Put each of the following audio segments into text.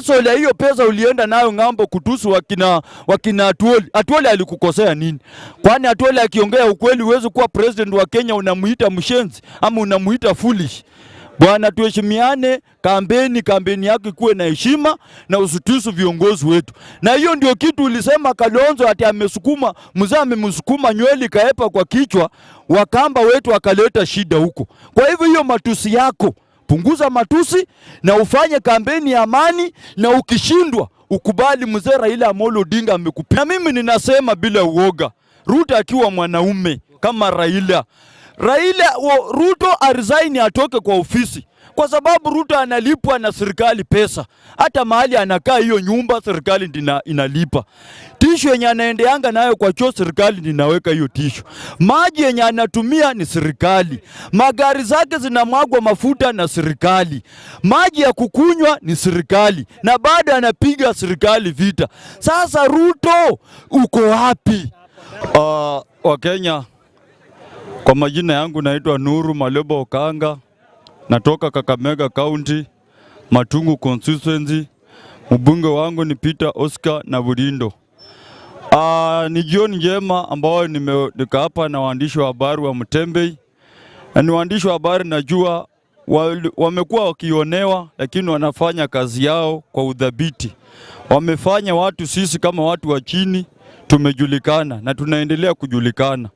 hustle ya hiyo pesa ulienda nayo ngambo kutusu wakina Atuoli. Atuoli alikukosea nini? Kwani Atuoli akiongea ukweli uweze kuwa president wa Kenya unamuita mshenzi ama unamuita foolish? Bwana, tuheshimiane, kampeni yako ikuwe na heshima na usitusu viongozi wetu. Na hiyo ndio kitu ulisema Kalonzo ati amesukuma, mzee amemsukuma nywele kaepa kwa kichwa, Wakamba wetu akaleta shida huko. Kwa hivyo hiyo matusi yako, punguza matusi na ufanye kampeni ya amani, na ukishindwa ukubali mzee Raila Amolo Odinga amekupiga. Na mimi ninasema bila uoga, Ruto akiwa mwanaume kama Raila, Ruto Resign atoke kwa ofisi, kwa sababu Ruto analipwa na serikali pesa. Hata mahali anakaa hiyo nyumba serikali inalipa. Tishu yenye anaendeanga nayo kwa choo serikali ninaweka hiyo tishu. Maji yenye anatumia ni serikali. Magari zake zinamwagwa mafuta na serikali. Maji ya kukunywa ni serikali. Na baada anapiga serikali vita. Sasa Ruto uko wapi? Wakenya, kwa majina yangu naitwa Nuru Malebo Okanga, natoka Kakamega County, Matungu constituency. Mbunge wangu ni Peter Oscar na Burindo. Ni jioni njema ambao nika hapa na waandishi wa habari wa Mutembei. Na ni waandishi wa habari najua wamekuwa wakionewa, lakini wanafanya kazi yao kwa udhabiti. Wamefanya watu sisi kama watu wa chini tumejulikana na tunaendelea kujulikana.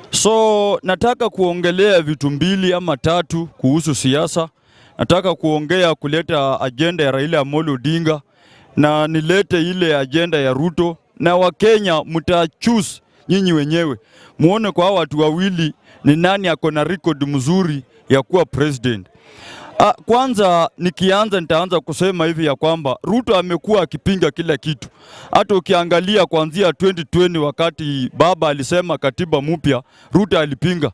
So nataka kuongelea vitu mbili ama tatu kuhusu siasa. Nataka kuongea kuleta agenda ya Raila Amolo Odinga na nilete ile agenda ya Ruto, na Wakenya mtachoose nyinyi wenyewe. Muone kwa watu wawili ni nani ako na record mzuri ya kuwa president. Kwanza nitaanza kusema hivi ya kwamba Ruto amekuwa akipinga kila kitu. Hata ukiangalia kuanzia 2020 wakati baba alisema katiba mpya, Ruto alipinga.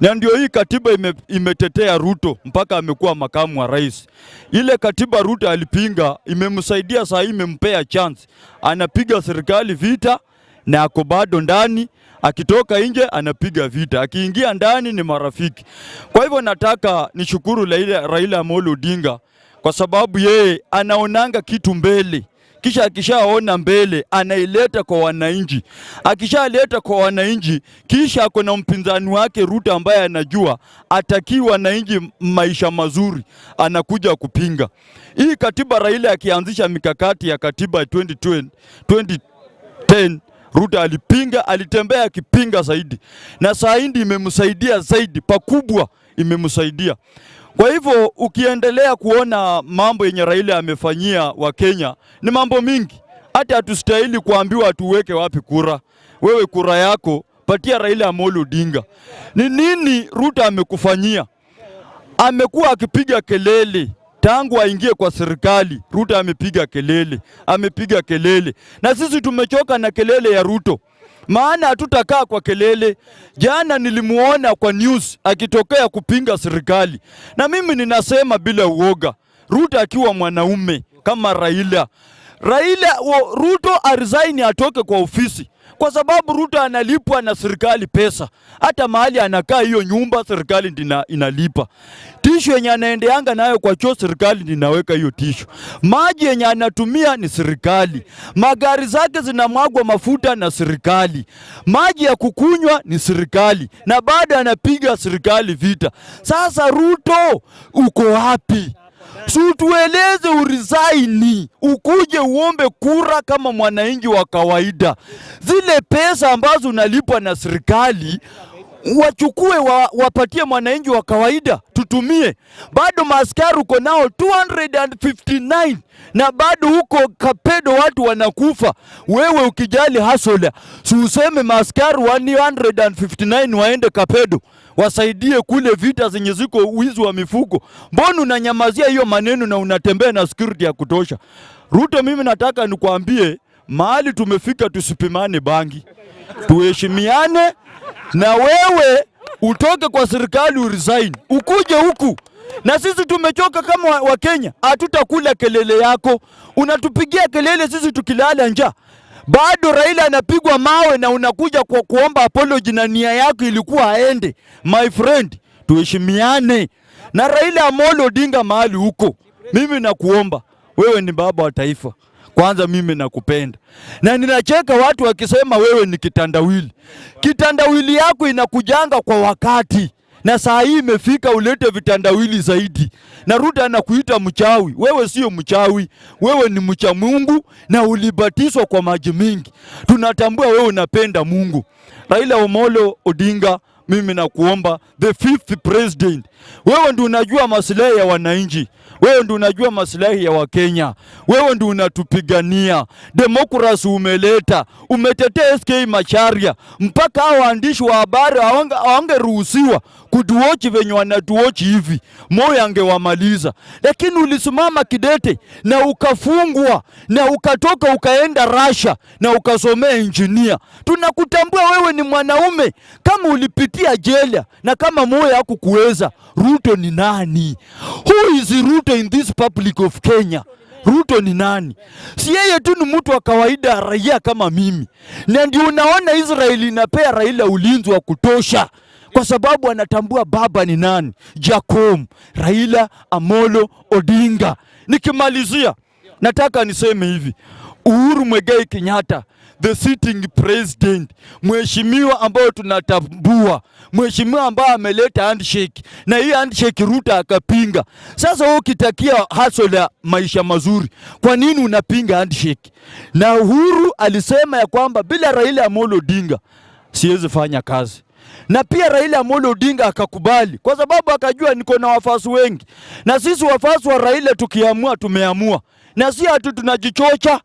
Na ndio hii katiba imetetea Ruto mpaka amekuwa makamu wa rais. Ile katiba Ruto alipinga imemsaidia, saa hii imempea chance. Anapiga serikali vita na ako bado ndani. Akitoka nje anapiga vita, akiingia ndani ni marafiki. Kwa hivyo nataka nishukuru Raila Amolo Odinga kwa sababu yeye anaonanga kitu mbele. Kisha akishaona mbele anaileta kwa wananchi. Akishaleta kwa wananchi, kisha ako na mpinzani wake Ruto ambaye anajua atakiwa wananchi maisha mazuri, anakuja kupinga. Hii katiba Raila akianzisha mikakati ya katiba 2010 Ruto alipinga, alitembea akipinga zaidi. Na saa hii imemsaidia zaidi, pakubwa imemsaidia. Kwa hivyo ukiendelea kuona mambo yenye Raila amefanyia Wakenya ni mambo mingi. Hata hatustahili kuambiwa tuweke wapi kura. Wewe kura yako patia Raila Amolo Odinga. Ni nini Ruto amekufanyia? Amekuwa akipiga kelele tangu aingie kwa serikali. Ruto amepiga kelele. Na sisi tumechoka na kelele ya Ruto. Maana hatutakaa kwa kelele. Jana nilimuona kwa news akitokea kupinga serikali. Na mimi ninasema bila uoga, Ruto akiwa mwanaume kama Raila, Ruto Resign atoke kwa ofisi. Kwa sababu Ruto analipwa na serikali pesa. Hata mahali anakaa hiyo nyumba serikali inalipa. Tishu yenye anaendeanga nayo kwa choo serikali inaweka hiyo tishu. Maji yenye anatumia ni serikali. Magari zake zinamwagwa mafuta na serikali. Maji ya kukunywa ni serikali. Na baada anapiga serikali vita. Sasa Ruto uko wapi? Tueleze uresign, ukuje uombe kura kama mwananchi wa kawaida. Zile pesa ambazo unalipwa na serikali wachukue wapatie mwananchi wa kawaida tutumie. Bado maaskari uko nao 259 na bado huko Kapedo watu wanakufa. Wewe ukijali hustler, si useme maaskari 159 waende Kapedo wasaidie kule vita zenye ziko wizi wa mifugo. Mbona unanyamazia hiyo maneno na unatembea na security ya kutosha? Ruto, mimi nataka nikuambie mahali tumefika, tusipimane bangi. Tuheshimiane, na wewe utoke kwa serikali uresign, ukuje huku. Na sisi tumechoka kama Wakenya, hatutakula kelele yako. Unatupigia kelele sisi tukilala njaa. Bado Raila anapigwa mawe na unakuja kwa kuomba apology na nia yako ilikuwa aende. My friend, tuheshimiane. Na Raila Amolo Odinga mahali huko, mimi nakuomba wewe ni baba wa taifa. Kwanza mimi nakupenda. Na ninacheka watu wakisema wewe ni kitandawili. Kitandawili yako inakujanga kwa wakati. Na saa hii imefika ulete vitandawili zaidi. Na Ruto anakuita mchawi. Wewe sio mchawi. Wewe ni mcha Mungu na ulibatizwa kwa maji mingi. Tunatambua wewe unapenda Mungu. Raila Amolo Odinga, mimi nakuomba, the fifth president. Wewe ndio unajua maslahi ya wananchi. Wewe ndio unajua maslahi ya Wakenya. Wewe ndio unatupigania. Demokrasi umeleta. Umetetea SK Macharia. Mpaka hao waandishi wa habari hawangeruhusiwa kutuochi venye wanatuochi hivi. Moyo angewamaliza. Lakini ulisimama kidete na ukafungwa na ukatoka ukaenda Russia na ukasomea engineer. Tunakutambua wewe ni mwanaume. Kama ulipitia jela na kama moyo hakukuweza, Ruto ni nani? Who is Ruto in this public of Kenya? Ruto ni nani? Si yeye tu ni mtu wa kawaida, raia kama mimi. Na ndio unaona Israeli inapea Raila ulinzi wa kutosha kwa sababu anatambua baba ni nani. Jacob Raila Amolo Odinga. Nikimalizia nataka niseme hivi. Uhuru Muigai Kenyatta, the sitting president, mheshimiwa ambao tunatambua, mheshimiwa ambaye ameleta handshake, na hii handshake Ruto akapinga. Sasa wewe ukitakia hustle ya maisha mazuri, kwa nini unapinga handshake? Na Uhuru alisema ya kwamba bila Raila Amolo Odinga siwezi fanya kazi. Na pia Raila Amolo Odinga akakubali kwa sababu akajua niko na wafuasi wengi. Na sisi wafuasi wa Raila tukiamua tumeamua. Na si hatu tunajichocha.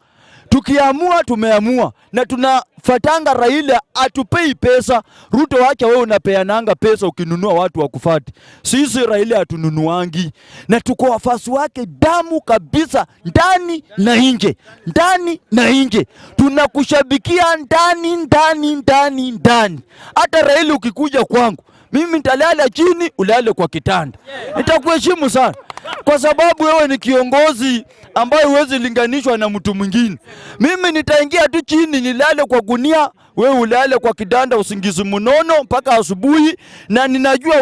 Tukiamua tumeamua na tunafatanga Raila atupei pesa. Ruto wacha wewe unapeananga pesa ukinunua watu wa kufuata. Sisi Raila hatununuangi na tuko wafuasi wake damu kabisa, ndani na nje. Ndani na nje. Tunakushabikia ndani. Hata Raila ukikuja kwangu, mimi nitalala chini, ulale kwa kitanda. Nitakuheshimu sana. Kwa sababu wewe ni kiongozi ambaye huwezi linganishwa na mtu mwingine. Mimi nitaingia tu chini nilale kwa gunia, wewe ulale kwa kitanda usingizi mnono mpaka asubuhi, na ninajua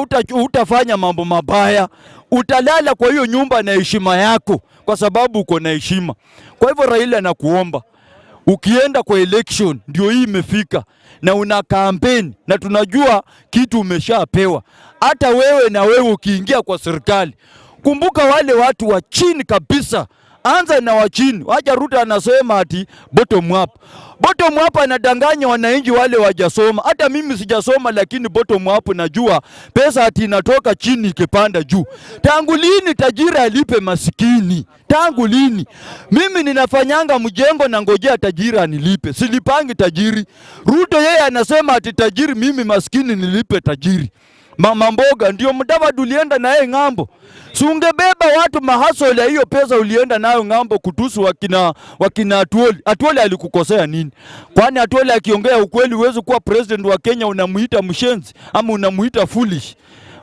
utafanya mambo mabaya. Utalala kwa hiyo nyumba na heshima yako kwa sababu uko na heshima. Kwa hivyo Raila nakuomba, ukienda kwa election ndio hii imefika na una kampeni na tunajua kitu umeshapewa. Hata wewe na wewe ukiingia kwa serikali, kumbuka wale watu wa chini kabisa. Anza na wa chini. Wacha Ruto anasema ati bottom up. Bottom up anadanganya wananchi wale wajasoma. Hata mimi sijasoma, lakini bottom up najua pesa ati inatoka chini ikipanda juu. Tangu lini tajiri alipe masikini? Tangu lini? Mimi ninafanyanga mjengo na ngojea tajiri anilipe. Silipangi tajiri. Ruto yeye anasema ati tajiri, mimi maskini nilipe tajiri. Mama mboga ndio Mudavadi ulienda na yeye ng'ambo. Si ungebeba watu mahasole ya hiyo pesa ulienda nayo ng'ambo kutusu wakina Atuoli. Atuoli alikukosea nini? Kwani Atuoli akiongea ukweli uweze kuwa president wa Kenya unamuita mshenzi ama unamuita foolish?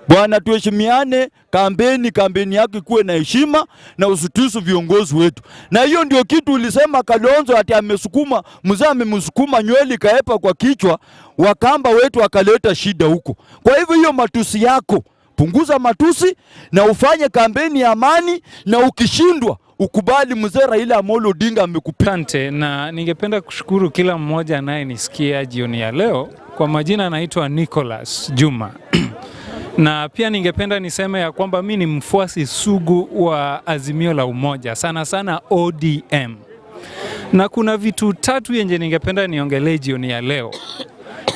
Bwana, tuheshimiane, kampeni yake kuwe na heshima na usitusu viongozi wetu. Na hiyo ndio kitu ulisema Kalonzo ati amesukuma, mzee amemsukuma nywele kaepa kwa kichwa, Wakamba wetu akaleta shida huko. Kwa hivyo hiyo matusi yako, punguza matusi na ufanye kampeni ya amani, na ukishindwa ukubali mzee Raila Amolo Odinga amekupiga. Asante, na ningependa kushukuru kila mmoja anayenisikia jioni ya leo. Kwa majina anaitwa Nicholas Juma. Na pia ningependa niseme ya kwamba mimi ni mfuasi sugu wa Azimio la Umoja, sana sana ODM. Na kuna vitu tatu yenye ningependa niongelee jioni ya leo.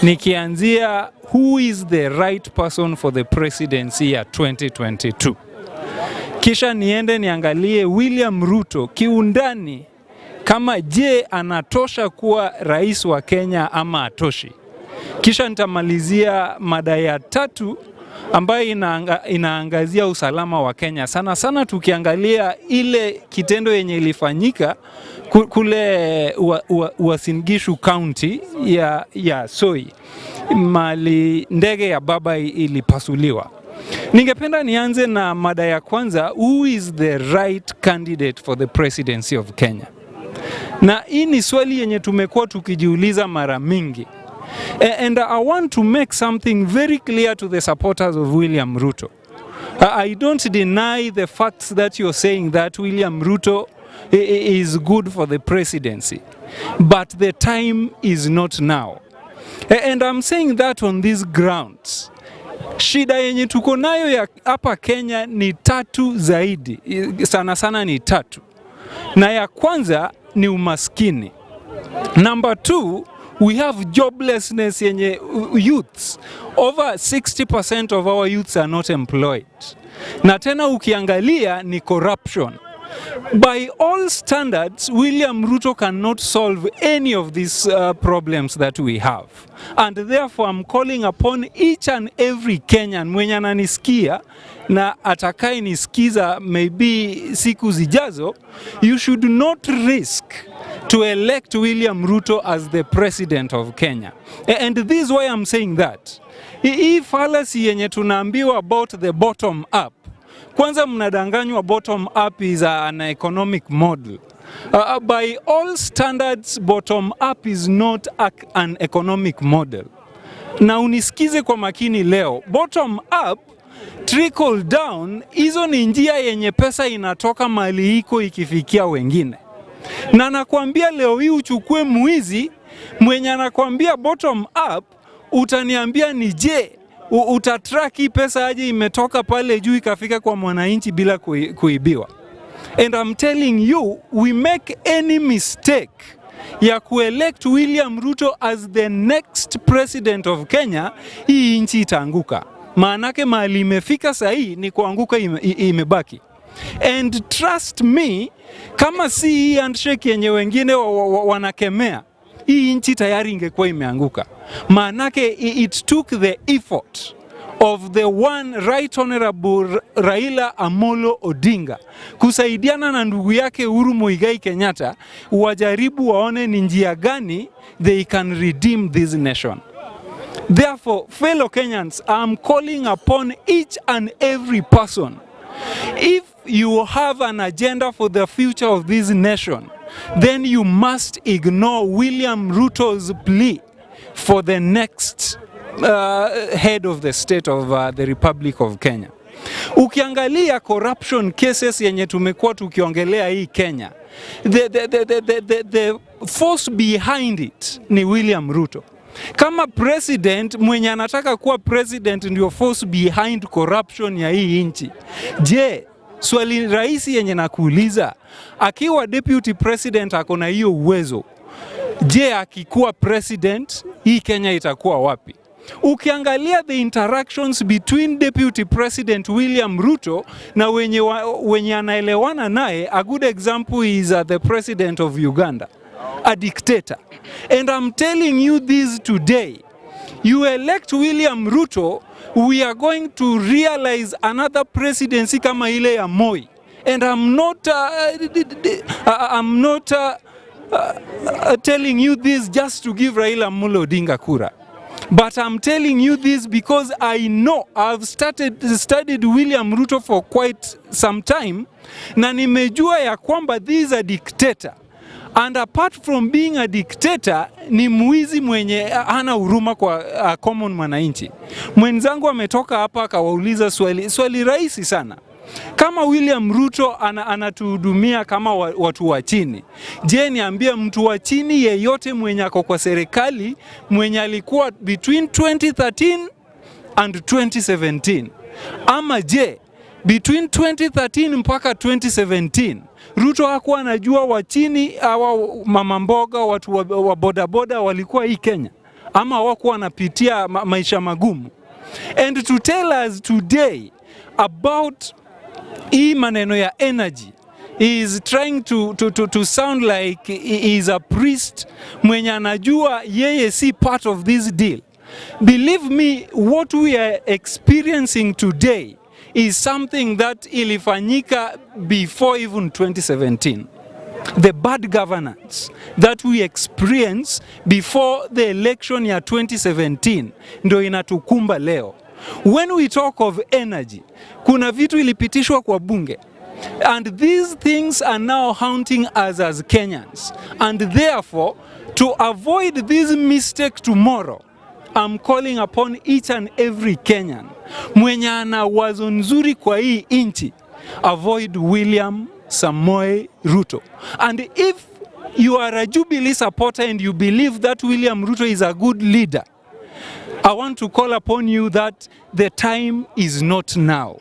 Nikianzia who is the right person for the presidency ya 2022. Kisha niende niangalie William Ruto kiundani, kama je anatosha kuwa rais wa Kenya ama atoshi. Kisha nitamalizia mada ya tatu ambayo inaangazia usalama wa Kenya. Sana sana tukiangalia ile kitendo yenye ilifanyika kule Uasin Gishu County ya Soi, mali ndege ya baba ilipasuliwa. Ningependa nianze na mada ya kwanza, who is the right candidate for the presidency of Kenya? Na hii ni swali yenye tumekuwa tukijiuliza mara mingi. And I want to make something very clear to the supporters of William Ruto. I don't deny the facts that you're saying that William Ruto is good for the presidency. But the time is not now. And I'm saying that on these grounds. Shida yenye tuko nayo ya hapa Kenya ni tatu zaidi. Sana sana ni tatu. Na ya kwanza ni umaskini. Number 2, we have joblessness yenye youths. Over 60% of our youths are not employed. Na tena ukiangalia ni corruption. By all standards, William Ruto cannot solve any of these problems that we have. And therefore, I'm calling upon each and every Kenyan mwenye ananisikia na atakaye nisikiza maybe siku zijazo, you should not risk to elect William Ruto as the president of Kenya. And this is why I'm saying that. Hii fallacy yenye tunaambiwa about the bottom up, kwanza mnadanganywa bottom up is an economic model. By all standards, bottom up is not an economic model. Na unisikize kwa makini leo. Bottom up, trickle down, hizo ni njia yenye pesa inatoka mali iko ikifikia wengine. Na nakwambia leo hii uchukue mwizi mwenye anakwambia bottom up, utaniambia ni je, utatrack hii pesa aje imetoka pale juu ikafika kwa mwananchi bila kuibiwa. And I'm telling you, we make any mistake ya kuelect William Ruto as the next president of Kenya, hii nchi itaanguka. Maanake mahali imefika sahi ni kuanguka imebaki. And trust me, kama si hii handshake yenye wengine wanakemea, hii nchi tayari ingekuwa imeanguka. Maanake it took the effort of the one right honorable Raila Amolo Odinga kusaidiana na ndugu yake Uhuru Muigai Kenyatta wajaribu waone ni njia gani they can redeem this nation. Therefore, fellow Kenyans, I'm calling upon each and every person, if you have an agenda for the future of this nation, then you must ignore William Ruto's plea for the next head of the state of the Republic of Kenya. Ukiangalia corruption cases yenye tumekuwa tukiongelea hii Kenya, the force behind it ni William Ruto. Kama president mwenye anataka kuwa president ndio force behind corruption ya hii nchi, je, swali rahisi yenye nakuuliza, akiwa deputy president akona hiyo uwezo, je, akikuwa president hii Kenya itakuwa wapi? Ukiangalia the interactions between Deputy President William Ruto na wenye anaelewana naye, a good example is the President of Uganda, a dictator. And I'm telling you this today, you elect William Ruto, we are going to realize another presidency kama ile ya Moi. And I'm not telling you this just to give Raila Amolo Odinga kura. But I'm telling you this because I know I've studied William Ruto for quite some time, na nimejua ya kwamba this is a dictator. And apart from being a dictator, ni mwizi mwenye hana huruma kwa common mwananchi. Mwenzangu ametoka hapa akawauliza swali rahisi sana. Kama William Ruto anatuhudumia kama watu wa chini, je, niambie mtu wa chini yeyote mwenye ako kwa serikali mwenye alikuwa between 2013 and 2017? Ama je, between 2013 mpaka 2017 Ruto hakuwa anajua wa chini hawa mama mboga, watu wa bodaboda walikuwa hii Kenya? Ama hawakuwa wanapitia maisha magumu? And to tell us today about hii maneno ya energy, he is trying to sound like he is a priest mwenye anajua yeye si part of this deal. Believe me, what we are experiencing today is something that ilifanyika before even 2017. The bad governance that we experience before the election ya 2017 ndo inatukumba leo. When we talk of energy, kuna vitu ilipitishwa kwa bunge, and these things are now haunting us as Kenyans. And therefore, to avoid this mistake tomorrow, I'm calling upon each and every Kenyan mwenye ana wazo nzuri kwa hii inchi, avoid William Samoei Ruto. And if you are a Jubilee supporter and you believe that William Ruto is a good leader, I want to call upon you that the time is not now.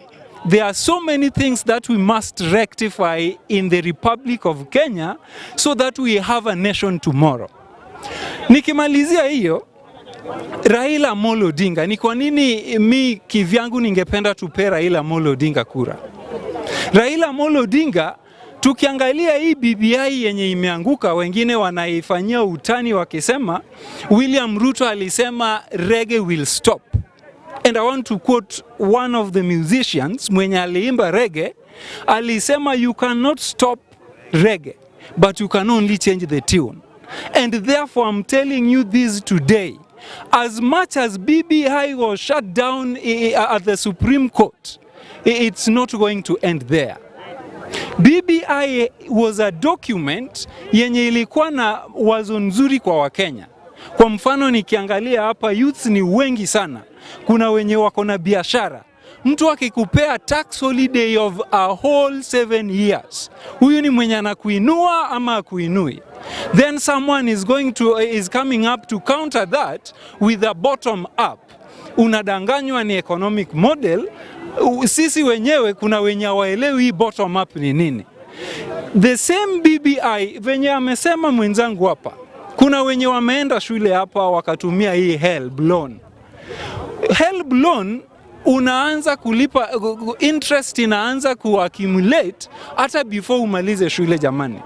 There are so many things that we must rectify in the Republic of Kenya so that we have a nation tomorrow. Nikimalizia hiyo, Raila Amolo Odinga, ni kwa nini mi kivyangu ningependa tupe Raila Amolo Odinga kura? Raila Amolo Odinga, tukiangalia hii BBI yenye imeanguka, wengine wanaifanyia utani wakisema William Ruto alisema reggae will stop. And I want to quote one of the musicians mwenye aliimba reggae, alisema you cannot stop reggae, but you can only change the tune. And therefore I'm telling you this today, as much as BBI was shut down at the Supreme Court, it's not going to end there. BBI was a document yenye ilikuwa na wazo nzuri kwa Wakenya. Kwa mfano nikiangalia hapa, youths ni wengi sana. Kuna wenye wako na biashara. Mtu akikupea tax holiday of a whole 7 years, huyu ni mwenye anakuinua ama akuinui. Then someone is coming up to counter that with a bottom up. Unadanganywa ni economic model. Sisi wenyewe kuna wenye hawaelewi hii bottom up ni nini. The same BBI venye amesema mwenzangu hapa, kuna wenye wameenda shule hapa wakatumia hii help loan. Help loan unaanza kulipa, interest inaanza kuaccumulate hata before umalize shule jamani.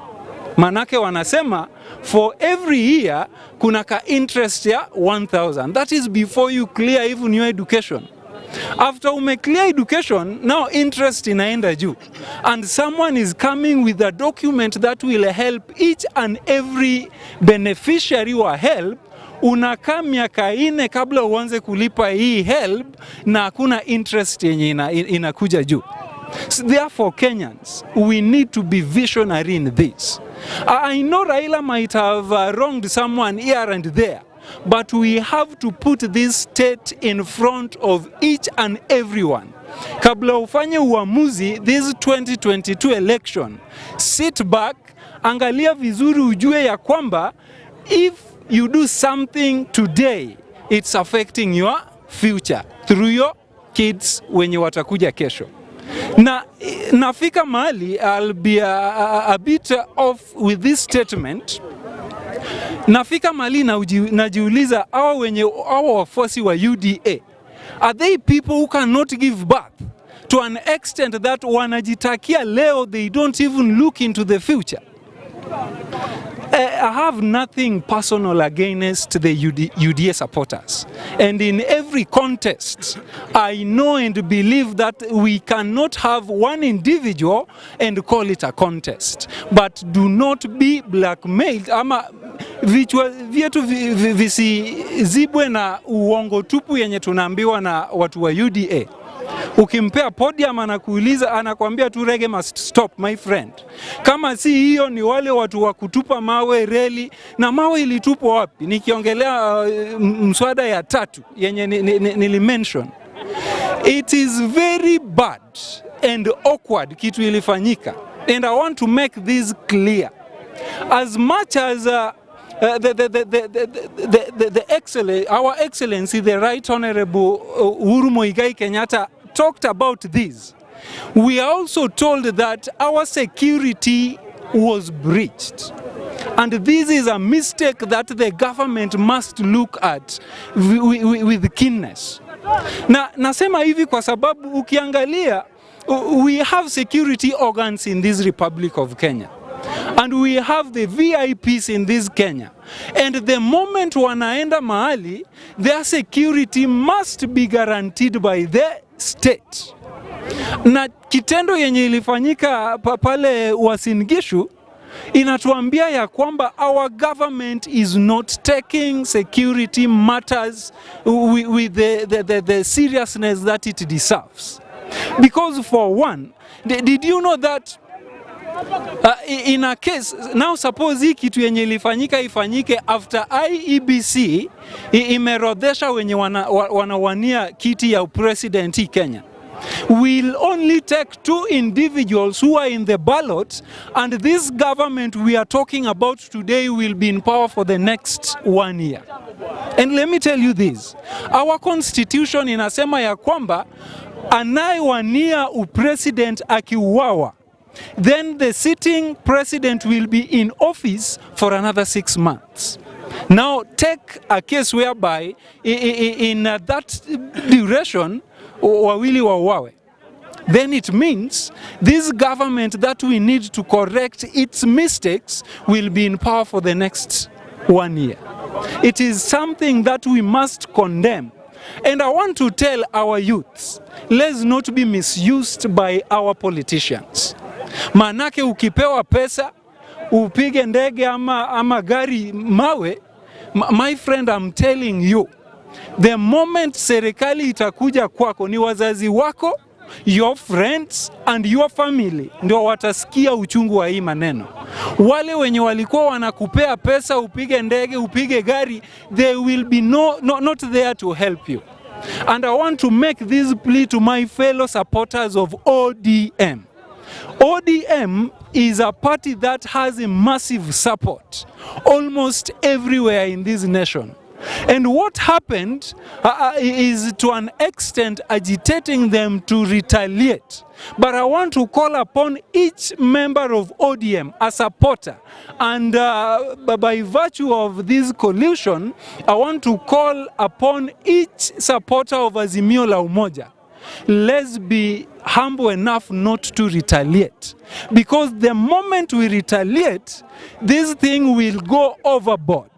Manake wanasema for every year kuna ka interest ya 1,000. That is before you clear even your education. After ume clear education, now interest inaenda juu. And someone is coming with a document that will help each and every beneficiary wa help. Unakaa miaka 4 kabla uanze kulipa hii help na hakuna interest yenye inakuja juu. So therefore Kenyans, we need to be visionary in this. I know Raila might have wronged someone here and there, but we have to put this state in front of each and everyone. Kabla ufanye uamuzi this 2022 election, sit back, angalia vizuri ujue ya kwamba if you do something today, it's affecting your future through your kids wenye watakuja kesho. Na nafika mahali, I'll be a bit off with this statement. Nafika mahali najiuliza hawa wafuasi wa UDA, are they people who cannot give birth to an extent that wanajitakia leo, they don't even look into the future? I have nothing personal against the UDA supporters. And in every contest, I know and believe that we cannot have one individual and call it a contest. But do not be blackmailed. Ama vyetu visizibwe na uongo tupu yenye tunaambiwa na watu wa UDA. Ukimpea podium anakuuliza, anakuambia tu reggae must stop my friend. Kama si hiyo ni wale watu wa kutupa mawe reli, na mawe ilitupwa wapi? Nikiongelea mswada ya 3 yenye nilimention. It is very bad and awkward kitu ilifanyika. And I want to make this clear. As much as our Excellency, the Right Honorable Uhuru Kenyatta talked about this, we are also told that our security was breached. And this is a mistake that the government must look at with keenness. Na nasema hivi kwa sababu ukiangalia, we have security organs in this Republic of Kenya. And we have the VIPs in this Kenya. And the moment wanaenda mahali, their security must be guaranteed by the state. Na kitendo yenye ilifanyika pale Uasin Gishu inatuambia ya kwamba our government is not taking security matters with the seriousness that it deserves. Because for one, did you know that in a case, now suppose hii kitu yenye ilifanyika ifanyike after IEBC imerodhesha wenye wanawania kiti ya president hii Kenya. will only take 2 individuals who are in the ballot, and this government we are talking about today will be in power for the next 1 year. And let me tell you this, our constitution inasema ya kwamba anayewania upresident akiuawa, then the sitting president will be in office for another 6 months. Now take a case whereby in that duration wawili wauawe, then it means this government that we need to correct its mistakes will be in power for the next 1 year. It is something that we must condemn. And I want to tell our youths, let's not be misused by our politicians. Manake ukipewa pesa, upige ndege ama gari mawe, my friend, I'm telling you, the moment serikali itakuja kwako, ni wazazi wako, your friends and your family ndio watasikia uchungu wa hii maneno. Wale wenye walikuwa wanakupea pesa, upige ndege, upige gari, they will be not there to help you. And I want to make this plea to my fellow supporters of ODM. ODM is a party that has a massive support almost everywhere in this nation. And what happened is to an extent agitating them to retaliate. But I want to call upon each member of ODM, a supporter, and by virtue of this collusion, I want to call upon each supporter of Azimio la Umoja. Let's be humble enough not to retaliate, because the moment we retaliate, this thing will go overboard.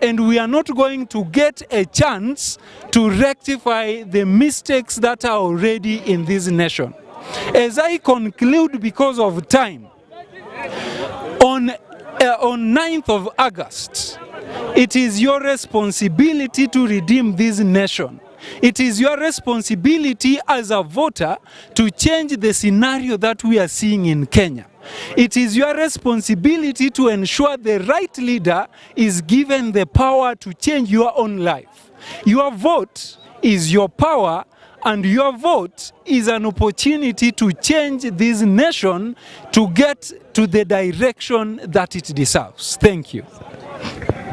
And we are not going to get a chance to rectify the mistakes that are already in this nation. As I conclude, because of time, on 9th of August, it is your responsibility to redeem this nation. It is your responsibility as a voter to change the scenario that we are seeing in Kenya. It is your responsibility to ensure the right leader is given the power to change your own life. Your vote is your power, and your vote is an opportunity to change this nation to get to the direction that it deserves. Thank you.